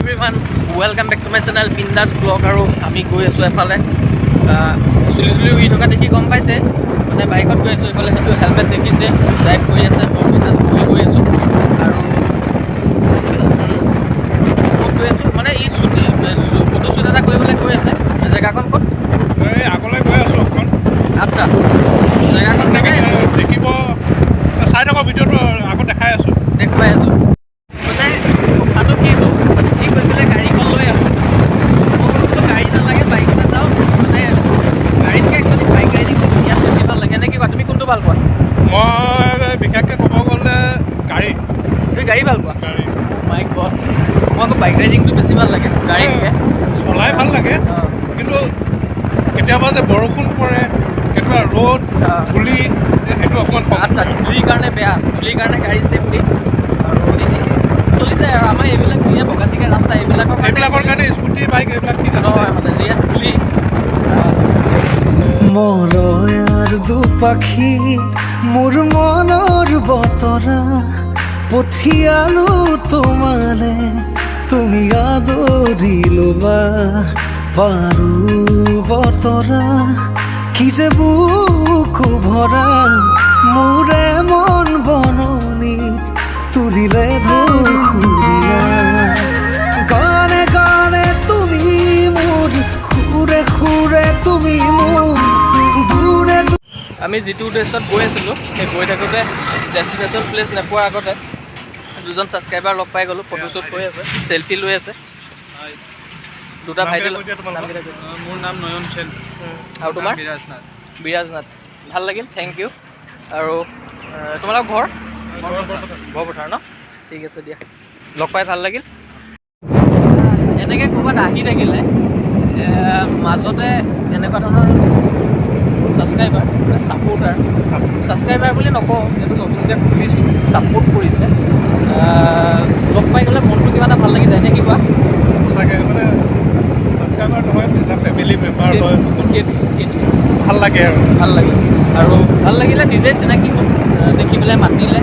Everyone welcome back to my channel Bindass blog. আৰু আমি গৈ আছোঁ এফালে চুলি উৰি থকা দেখি গম পাইছে, মানে বাইকত গৈ আছোঁ এইফালে। সেইটো হেলমেট দেখিছে, ড্ৰাইভ কৰি আছে, মই গৈ আছোঁ। আৰু ক'ত গৈ আছোঁ মানে ই ফটোশ্বুট এটা কৰিবলৈ গৈ আছে। জেগাখন ক'ত? আগলৈ গৈ আছোঁ অকণ। আচ্ছা, জেগাখন কেনেকৈ দেখিব, চাই থকা ভিডিঅ'টো আগত দেখাই আছোঁ, দেখুৱাই আছোঁ। মানে কথাটো কি হ'ল, কি কৈছিলে গাড়ীখন লৈ আহোঁ, মই বোলো গাড়ী নালাগে বাইকতে যাওঁ। মানে গাড়ীতকৈ একচুৱেলি বাইক ৰাইডিংটো ইয়াত বেছি ভাল লাগে নে কি কোৱা? তুমি কোনটো ভাল পোৱা? মই বিশেষকৈ ক'ব গ'লে গাড়ী। তুমি গাড়ী ভাল পোৱা? গাড়ী বাইক গ'ল, মই আকৌ বাইক ৰাইডিংটো বেছি ভাল লাগে গাড়ীতকৈ। চলাই ভাল লাগে, কিন্তু কেতিয়াবা যে বৰষুণ পৰে, কেতিয়াবা ৰ'দ ধূলি, সেইটো অকণমান আচ্ছা, ধূলিৰ কাৰণে বেয়া, ধূলিৰ কাৰণে গাড়ী ছেফটি। আৰু এনেই চলি যায় আৰু আমাৰ এইবিলাক যিয়ে বগাচিকা ৰাস্তা এইবিলাকৰ কাৰণে স্কুটি বাইক এইবিলাক ঠিক নহয়, মানে যিয়ে ধূলি। মলয়াৰ দুপাখি মোৰ মনৰ বতৰা পঠিয়ালো তোমালে, তুমি আদৰি ল'বা পাৰো বতৰা। কি যে বুকু ভৰা মোৰে মন বননিত তুলিলে ধুৰীয়া। গানে গানে তুমি মোৰ, সুৰে সুৰে তুমি মোৰ, দূৰে আমি যিটো উদ্দেশ্যত গৈ আছিলোঁ, সেই গৈ থাকোঁতে ডেষ্টিনেশ্যন প্লেচ নোপোৱাৰ আগতে দুজন ছাবস্ক্ৰাইবাৰ লগ পাই গ'লোঁ। ফটোশ্বুট কৰি আছে, চেল্ফি লৈ আছে। দুটা ভাইটি। মোৰ নাম নয়ন সেন। আৰু তোমাৰ? বিৰাজনাথ। ভাল লাগিল, থেংক ইউ। আৰু তোমালোকৰ ঘৰ? বৰপথাৰ ন? ঠিক আছে দিয়া, লগ পাই ভাল লাগিল। এনেকৈ ক'ৰবাত আহি থাকিলে মাজতে এনেকুৱা ধৰণৰ ছাবস্ক্ৰাইবাৰ ছাবস্ক্ৰাইবাৰ বুলি নকওঁ, এইটো নতুনকৈ খুলিছোঁ, ছাপোৰ্ট কৰিছে, লগ পাই গ'লে মনটো কিবা এটা ভাল লাগি যায় নে কি কোৱা? সঁচাকৈ মানে ছাবস্ক্ৰাইবাৰ নহয়, এটা ফেমিলি মেম্বাৰ হয়, ভাল লাগে আৰু ভাল লাগিলে নিজে চিনাকি হ'ল, দেখি পেলাই মাতিলে।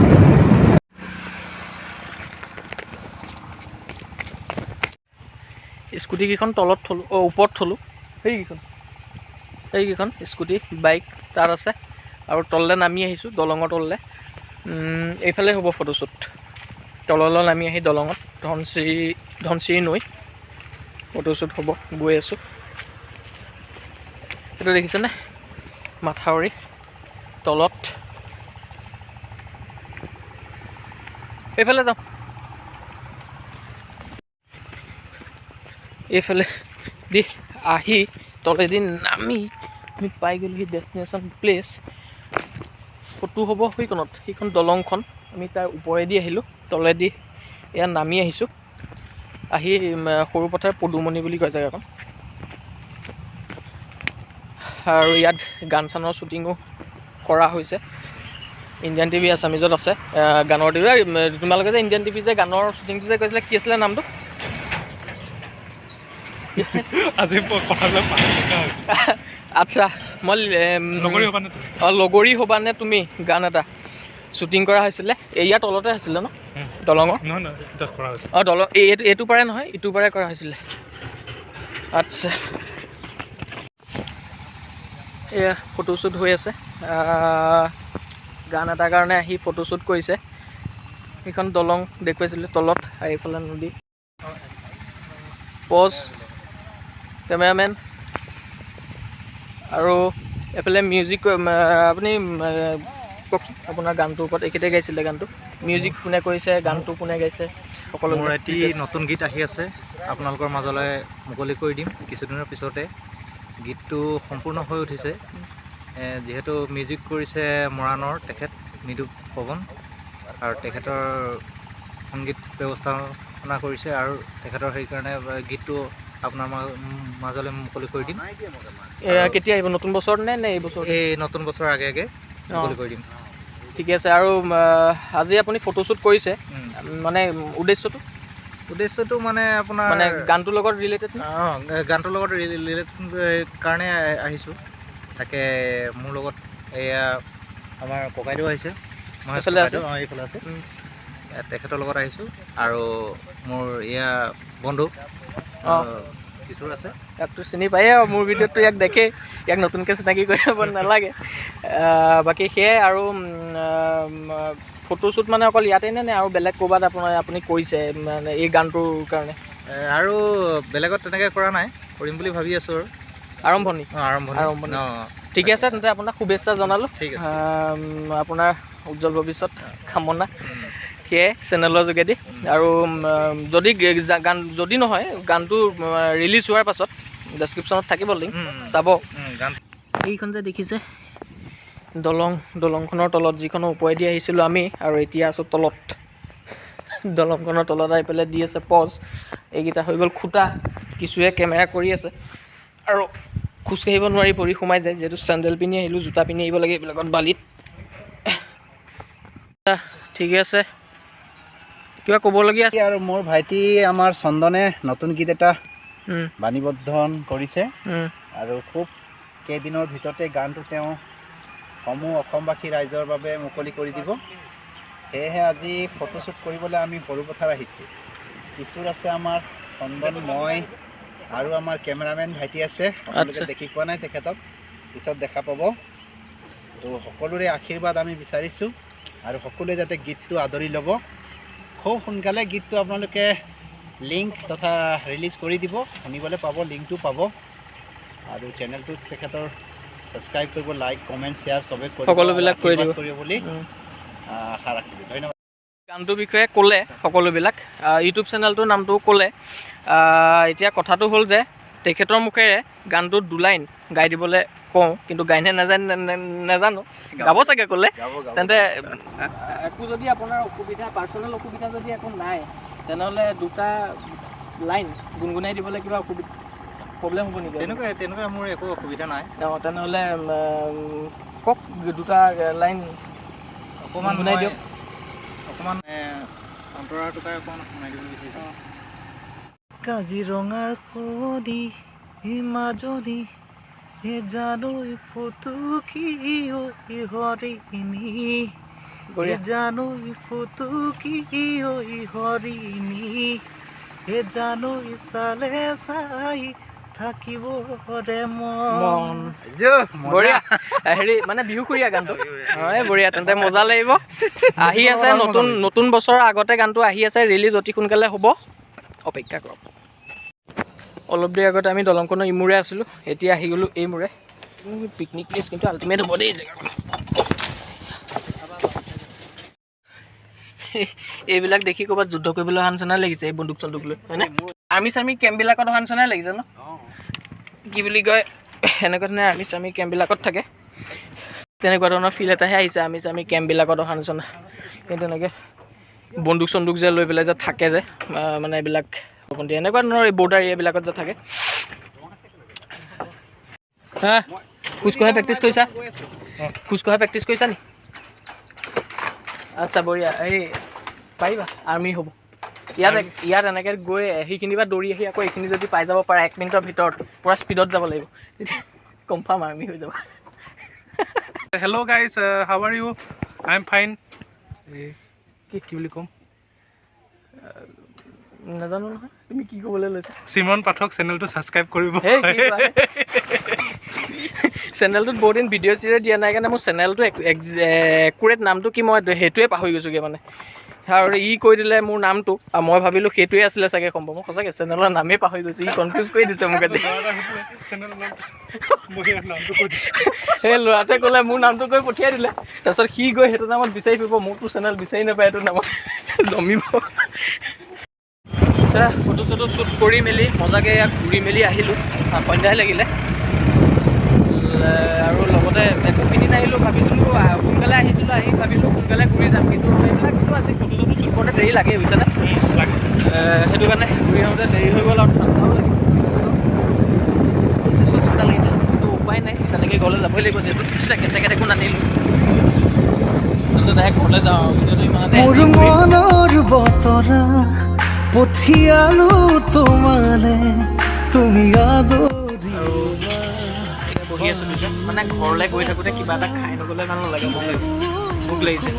স্কুটিকেইখন তলত থলোঁ, ওপৰত থলোঁ। সেইকেইখন স্কুটি বাইক তাত আছে। আৰু তললৈ নামি আহিছোঁ, দলঙৰ তললৈ। এইফালে হ'ব ফটোশ্বুট। তললৈ নামি আহি দলঙত ধনশিৰি নৈ ফটোশ্বুট হ'ব, গৈ আছোঁ। এইটো দেখিছেনে? মাথাউৰি তলত। এইফালে যাওঁ, এইফালে দি আহি তলেদি নামি আমি পাই গ'লোহি ডেষ্টিনেশ্যন প্লেচ। ফটো হ'ব সেইখনত, সেইখন দলংখন। আমি তাৰ ওপৰেদি আহিলোঁ, তলেদি এয়া নামি আহিছোঁ। আহি সৰুপথাৰ পদুমণি বুলি কয় জেগাখন। আৰু ইয়াত গান চানৰ শ্বুটিঙো কৰা হৈছে। ইণ্ডিয়ান টিভি আছামিজত আছে, গানৰ টিভি। তোমালোকে যে ইণ্ডিয়ান টিভি যে গানৰ শ্বুটিংটো যে কৈছিলে, কি আছিলে নামটো? আজি কথাবিলাক আচ্ছা, মই লগৰী হ'বানে তুমি গান এটা শ্বুটিং কৰা হৈছিলে। ইয়াৰ তলতে হৈছিলে ন দলঙৰ? দলং এইটো পাৰে নহয়, ইটো পাৰে কৰা হৈছিলে। আচ্ছা, এয়া ফটোশ্বুট হৈ আছে। গান এটাৰ কাৰণে আহি ফটোশ্বুট কৰিছে। সেইখন দলং দেখুৱাইছিলোঁ তলত, আৰু এইফালে নদী। Pause cameraman. আৰু এইফালে মিউজিক। আপুনি কওকচোন আপোনাৰ গানটোৰ ওপৰত। এইকেইটাই গাইছিলে গানটো। মিউজিক কোনে কৰিছে, গানটো কোনে গাইছে, সকলো। মোৰ এটি নতুন গীত আহি আছে, আপোনালোকৰ মাজলৈ মুকলি কৰি দিম কিছুদিনৰ পিছতে। গীতটো সম্পূৰ্ণ হৈ উঠিছে, যিহেতু মিউজিক কৰিছে মৰাণৰ তেখেত নিদুপ পৱন, আৰু তেখেতৰ সংগীত ব্যৱস্থাপনা কৰিছে। আৰু তেখেতৰ সেইকাৰণে গীতটো আপোনাৰ মাজলৈ মুকলি কৰি দিম। কেতিয়া আহিব? নতুন বছৰত নে এই বছৰ? এই নতুন বছৰৰ আগে আগে মুকলি কৰি দিম। ঠিকে আছে। আৰু আজি আপুনি ফটোশ্বুট কৰিছে, মানে উদ্দেশ্যটো মানে আপোনাৰ মানে গানটোৰ লগত ৰিলেটেড? গানটোৰ লগত ৰিলেটেড কাৰণে আহিছোঁ। তাকে মোৰ লগত এয়া আমাৰ ককাইদেউ আহিছে, এইফালে আছে, তেখেতৰ লগত আহিছোঁ। আৰু মোৰ এয়া বন্ধু অঁ কিশোৰ আছে। ইয়াকতো চিনি পায়েই আৰু মোৰ ভিডিঅ'টো ইয়াক দেখেই, ইয়াক নতুনকৈ চিনাকি কৰিব নালাগে। বাকী সেয়াই আৰু ফটোশ্বুট মানে অকল ইয়াতেই নে আৰু বেলেগ ক'ৰবাত আপুনি কৰিছে মানে এই গানটোৰ কাৰণে? আৰু বেলেগত তেনেকৈ কৰা নাই, কৰিম বুলি ভাবি আছোঁ আৰু আৰম্ভণি আৰম্ভণি। ঠিকে আছে, তেন্তে আপোনাক শুভেচ্ছা জনালোঁ। ঠিক আছে। আপোনাৰ উজ্জ্বল ভৱিষ্যত কামনা সেয়াই চেনেলৰ যোগেদি। আৰু যদি নহয় গানটো ৰিলিজ হোৱাৰ পাছত ডেছক্ৰিপশ্যনত থাকিব লিংক, চাব। এইখন যে দেখিছে দলংখনৰ তলত যিখনৰ ওপৰেদি আহিছিলোঁ আমি, আৰু এতিয়া আছোঁ তলত। দলংখনৰ তলত আহি পেলাই দি আছে পজ। এইকেইটা হৈ গ'ল খুটা, কিছুৱে কেমেৰা কৰি আছে আৰু খোজকাঢ়িব নোৱাৰি, পৰি সোমাই যায়। যিহেতু চেণ্ডেল পিন্ধি আহিলোঁ, জোতা পিন্ধি আহিব লাগে এইবিলাকত বালিত। ঠিকে আছে, কিবা ক'বলগীয়া আছে? আৰু মোৰ ভাইটি আমাৰ চন্দনে নতুন গীত এটা বাণীবদ্ধন কৰিছে আৰু খুব কেইদিনৰ ভিতৰতে গানটো তেওঁ সমূহ অসমবাসী ৰাইজৰ বাবে মুকলি কৰি দিব। সেয়েহে আজি ফটোশ্বুট কৰিবলৈ আমি সৰুপথাৰ আহিছোঁ। কিশোৰ আছে আমাৰ, চন্দন, মই আৰু আমাৰ কেমেৰামেন ভাইটি আছে। আপোনালোকে দেখি পোৱা নাই তেখেতক, পিছত দেখা পাব। তো সকলোৰে আশীৰ্বাদ আমি বিচাৰিছোঁ আৰু সকলোৱে যাতে গীতটো আদৰি ল'ব। খুব সোনকালে গীতটো আপোনালোকে লিংক তথা ৰিলিজ কৰি দিব, শুনিবলৈ পাব, লিংকটো পাব। আৰু চেনেলটোত তেখেতৰ ছাবস্ক্ৰাইব কৰিব, লাইক, কমেণ্ট, শ্বেয়াৰ চবেই সকলোবিলাক কৰি দিব বুলি আশা ৰাখিলোঁ। ধন্যবাদ। গানটোৰ বিষয়ে ক'লে সকলোবিলাক, ইউটিউব চেনেলটোৰ নামটো ক'লে। এতিয়া কথাটো হ'ল যে তেখেতৰ মুখেৰে গানটোত 2 লাইন গাই দিবলৈ কওঁ, কিন্তু গাইনে নাজানো, গাব চাগে ক'লে। তেন্তে একো যদি আপোনাৰ অসুবিধা, পাৰ্চনেল অসুবিধা যদি একো নাই, তেনেহ'লে 2টা লাইন গুণগুণাই দিবলৈ কিবা প্ৰব্লেম হ'ব নেকি? তেনেকুৱা মোৰ একো অসুবিধা নাই। তেনেহ'লে কওক 2টা লাইন অকণমান গুণগুণাই দিয়ক। অকণমান অন্তৰাৰ টুকাই অকণমান শুনাই দিব বিচাৰিছোঁ। কাজিৰঙাৰ কণী মাজনী হে জানৈ ফুটুকি ঐ হৰিণী, হে জানৈ ফুটুকি ঐ হৰিণী, হে জানৈ চালে চাই থাকিব ৰে মন। বঢ়িয়া, হেৰি মানে বিহুসুৰীয়া গানটো। হয় বঢ়িয়া, তেন্তে মজা লাগিব। আহি আছে নতুন বছৰৰ আগতে গানটো আহি আছে, ৰিলিজ অতি সোনকালে হ'ব, অপেক্ষা কৰক। অলপ দেৰি আগতে আমি দলংখনৰ ইমূৰে আছিলোঁ, এতিয়া আহি গ'লোঁ এইমূৰে। পিকনিক প্লেচ কিন্তু আল্টিমেট হ'ব দেই জেগাখন। এইবিলাক দেখি ক'ৰবাত যুদ্ধ কৰিবলৈ অহা নিচিনাই লাগিছে, এই বন্দুক চন্দুক লৈ, হয়নে? আৰ্মি চাৰ্মি কেম্পবিলাকত অহা নিচিনাই লাগিছে ন? কি বুলি কয়, এনেকুৱা ধৰণে আৰ্মি চাৰ্মি কেম্পবিলাকত থাকে, তেনেকুৱা ধৰণৰ ফিল এটাহে আহিছে আৰ্মি চাৰ্মি কেম্পবিলাকত অহা নিচিনা। কিন্তু এনেকৈ বন্দুক চন্দুক যে লৈ পেলাই যে থাকে যে, মানে এইবিলাক এনেকুৱা ধৰণৰ এই বৰ্ডাৰ এৰিয়াবিলাকত যে থাকে। হা, খোজকঢ়া প্ৰেক্টিছ কৰিছা? খোজকঢ়া প্ৰেক্টিছ কৰিছা নি? আচ্ছা বঢ়িয়া, হেৰি পাৰিবা, আৰ্মি হ'ব। ইয়াত এনেকৈ গৈ সেইখিনি পৰা দৌৰি আহি আকৌ এইখিনি যদি পাই যাব পাৰা 1 মিনিটৰ ভিতৰত, পূৰা স্পীডত যাব লাগিব, তেতিয়া কনফাৰ্ম আৰ্মি হৈ যাব। Hello' guys, how are you? I am fine. কি বুলি ক'ম নাজানো নহয়, তুমি কি ক'বলৈ লৈছা? চিমৰন পাঠক চেনেলটো ছাবস্ক্ৰাইব কৰিব। চেনেলটোত বহুত দিন ভিডিঅ' চিডিঅ' দিয়া নাই কাৰণে মোৰ চেনেলটো একুৰেট নামটো কি মই সেইটোৱে পাহৰি গৈছোঁগৈ মানে। আৰু ই কৈ দিলে মোৰ নামটো, আৰু মই ভাবিলোঁ সেইটোৱে আছিলে চাগে সম্ভৱ। মই সঁচাকৈ চেনেলৰ নামেই পাহৰি গৈছোঁ, ই কনফিউজ কৰি দিছে মোক আজি। সেই ল'ৰাটোৱে ক'লে মোৰ নামটো কৈ পঠিয়াই দিলে, তাৰপিছত সি গৈ সেইটো নামত বিচাৰি ফুৰিব, মোৰতো চেনেল বিচাৰি নাপায় এইটো নামত, জমিব। ফটো চটো শ্বুট কৰি মেলি মজাকৈ ইয়াত ঘূৰি মেলি আহিলোঁ, সন্ধ্যাই লাগিলে। আৰু লগতে একো পিন্ধি নাহিলোঁ, ভাবিছিলোঁ সোনকালে আহিছিলোঁ, আহি ভাবিলোঁ সোনকালে ঘূৰি যাম, কিন্তু এইবিলাক কিন্তু আজি ফটো চটো শ্বুট কৰোঁতে দেৰি লাগে বুজিছেনে? সেইটো কাৰণে ঘূৰি আহোঁতে দেৰি হৈ গ'ল আৰু ঠাণ্ডাও লাগিল, যথেষ্ট ঠাণ্ডা লাগিছে। কিন্তু উপায় নাই, তেনেকৈ ঘৰলৈ যাবই লাগিব, যিহেতু জেকেট টেকেট একো নানিলোঁ। তাৰপিছত ঘৰলৈ যাওঁ আৰু ভিডিঅ'টো ইমানতে। মোৰ মনৰ বতৰা পঠিয়ালো তোমালে, তুমি আদৰি। বহি আছোঁ দুজন, মানে ঘৰলৈ গৈ থাকোঁতে কিবা এটা খাই নগ'লে ভাল নালাগে, ভোক লাগিছে,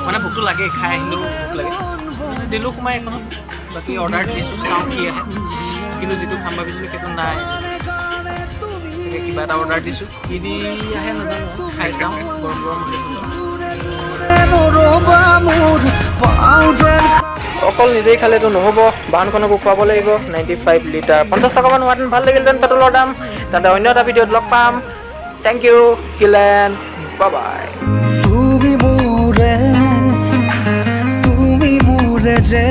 মানে ভোকটো লাগে, খাই আহিলেও ভোক লাগে। দিলোঁ সোমাই এখনত বাকী অৰ্ডাৰ দিছোঁ, চাওঁ কি আহে। কিন্তু যিটো খাম ভাবিছিলোঁ সেইটো নাই। কিবা এটা অৰ্ডাৰ দিছোঁ, কি দি আহে নাজানো, খাই যাওঁ গৰম গৰম অকল নিজেই খালেতো নহ'ব, বাহনখনকো খুৱাব লাগিব। 95 লিটাৰ 50 টকামান হোৱাহেঁতেন ভাল লাগিলহেঁতেন পেট্ৰলৰ দাম। তাতে অন্য এটা ভিডিঅ'ত লগ পাম। থেংক ইউ কিলেন, বাই বাই। তুমি মোৰে যে